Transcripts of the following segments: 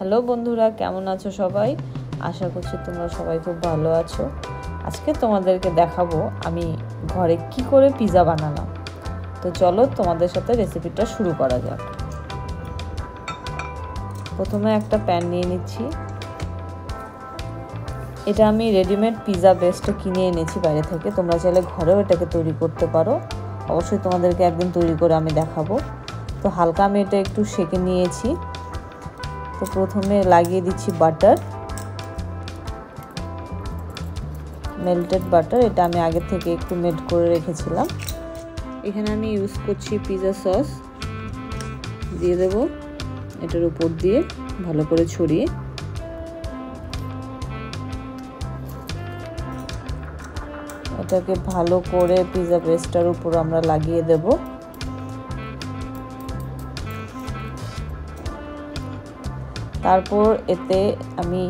Hello বন্ধুরা, কেমন আছো সবাই? আশা করছি তোমরা সবাই খুব ভালো আছো। আজকে তোমাদেরকে দেখাবো আমি ঘরে কি করে পিৎজা বানালাম। তো চলো তোমাদের সাথে রেসিপিটা শুরু করা যাক। প্রথমে একটা প্যান নিয়ে নিচ্ছি। এটা আমি রেডিমেড পিৎজা বেসটা কিনে এনেছি বাইরে থেকে। তোমরা চাইলে ঘরেও এটাকে তৈরি করতে পারো। অবশ্যই তোমাদেরকে একদিন তৈরি করে আমি দেখাবো। তো হালকা আমি এটা একটু সেঁকে নিয়েছি। তো প্রথমে লাগিয়ে দিচ্ছি বাটার, মেল্টেড বাটার। এটা আমি আগে থেকে একটু মেল্ট করে রেখেছিলাম। এখানে আমি ইউজ করছি পিৎজা সস, দিয়ে দেব এটার উপর দিয়ে ভালো করে ছড়িয়ে। এটাকে ভালো করে পিৎজা বেসটার উপর আমরা লাগিয়ে দেব। তারপর এতে আমি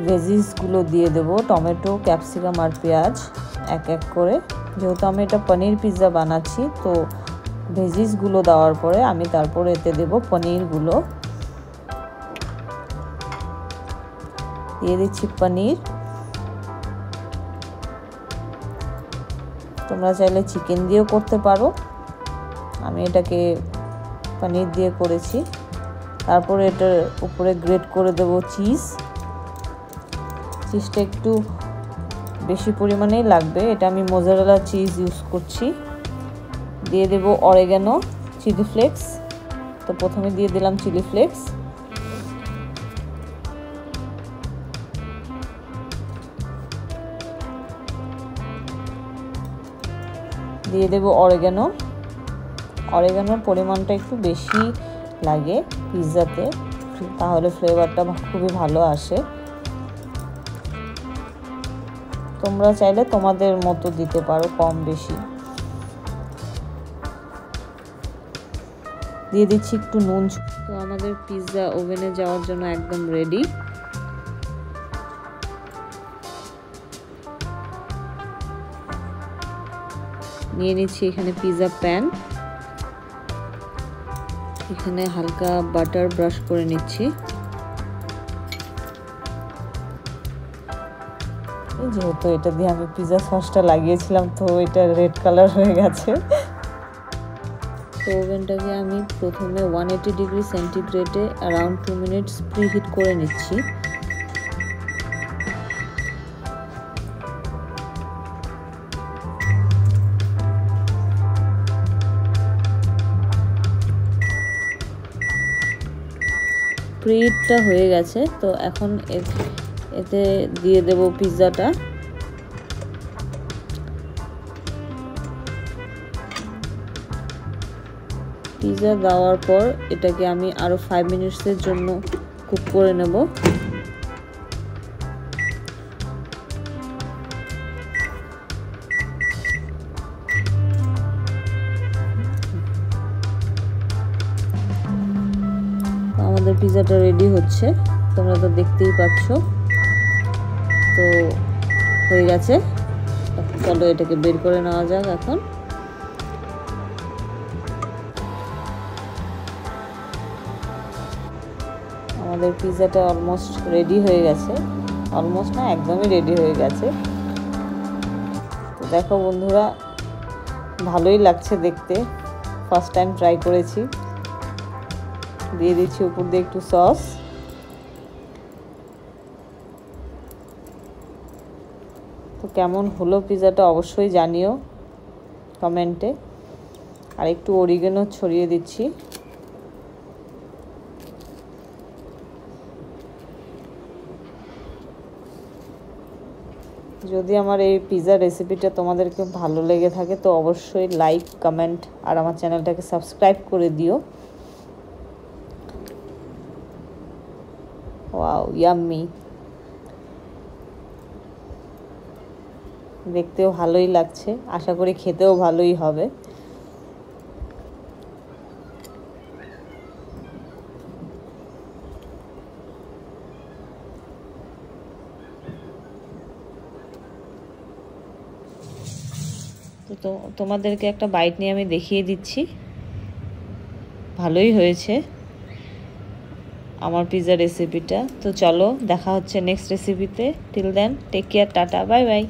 ভেজিসগুলো দিয়ে দেব, টমেটো, ক্যাপসিকাম আর পেঁয়াজ এক এক করে। যেহেতু আমি এটা পনির পিৎজা বানাচ্ছি, তো ভেজিসগুলো দেওয়ার পরে আমি তারপর এতে দেব পনিরগুলো। দিয়ে দিচ্ছি পনির। তোমরা চাইলে চিকেন দিয়েও করতে পারো, আমি এটাকে পনির দিয়ে করেছি। তারপর এটার উপরে গ্রেট করে দেব চিজ। চিজটা একটু বেশি পরিমাণেই লাগবে, এটা আমি মোজারেলা চিজ ইউজ করছি। দিয়ে দেব অরিগানো, চিলি ফ্লেক্স। তো প্রথমে দিয়ে দিলাম চিলি ফ্লেক্স, দিয়ে দেব অরিগানো। অরিগানোর পরিমাণটা একটু বেশি লাগে পিৎজাতে, তাহলে ফ্লেভারটা খুবই ভালো আসে। তোমরা চাইলে তোমাদের মতো দিতে পারো, কম বেশি। দিয়ে দিচ্ছি একটু নুন। তো আমাদের পিৎজা ওভেনে যাওয়ার জন্য একদম রেডি। নিয়ে নিচ্ছি এখানে পিৎজা প্যান। এখানে হালকা বাটার ব্রাশ করে নিচ্ছি। যেহেতু এটা দিয়ে আমি পিৎজা সসটা লাগিয়েছিলাম, তো এটা রেড কালার হয়ে গেছে। তো ওভেনটাকে আমি প্রথমে 180 ডিগ্রি সেন্টিগ্রেডে অ্যারাউন্ড 2 মিনিটস প্রিহিট করে নিচ্ছি। প্রিহিটটা হয়ে গেছে। তো এখন এতে দিয়ে দেব পিৎজাটা। পিৎজা দেওয়ার পর এটাকে আমি আরো 5 মিনিটসের জন্য কুক করে নেব। আমাদের পিৎজাটা রেডি হচ্ছে, তোমরা তো দেখতেই পাচ্ছ। তো হয়ে গেছে, চলো এটাকে বের করে নেওয়া যাক। এখন আমাদের পিৎজাটা অলমোস্ট রেডি হয়ে গেছে। অলমোস্ট না, একদমই রেডি হয়ে গেছে। তো দেখো বন্ধুরা, ভালোই লাগছে দেখতে। ফার্স্ট টাইম ট্রাই করেছি। দিয়ে দিচ্ছি উপর দিয়ে একটু সস। তো কেমন হলো পিৎজাটা অবশ্যই জানিও কমেন্টে। আর একটু অরিগানো ছড়িয়ে দিচ্ছি। যদি আমার এই পিৎজা রেসিপিটা তোমাদেরকে ভালো লেগে থাকে, তো অবশ্যই লাইক, কমেন্ট আর আমার চ্যানেলটাকে সাবস্ক্রাইব করে দিও। Wow, yummy! দেখতেও ভালোই লাগছে, আশা করি খেতেও ভালোই হবে। তো তোমাদেরকে একটা বাইট নিয়ে আমি দেখিয়ে দিচ্ছি। ভালোই হয়েছে। আমার পিৎজা রেসিপিটা। তো চলো দেখা হচ্ছে নেক্সট রেসিপিতে। Till then take care, tata, bye by.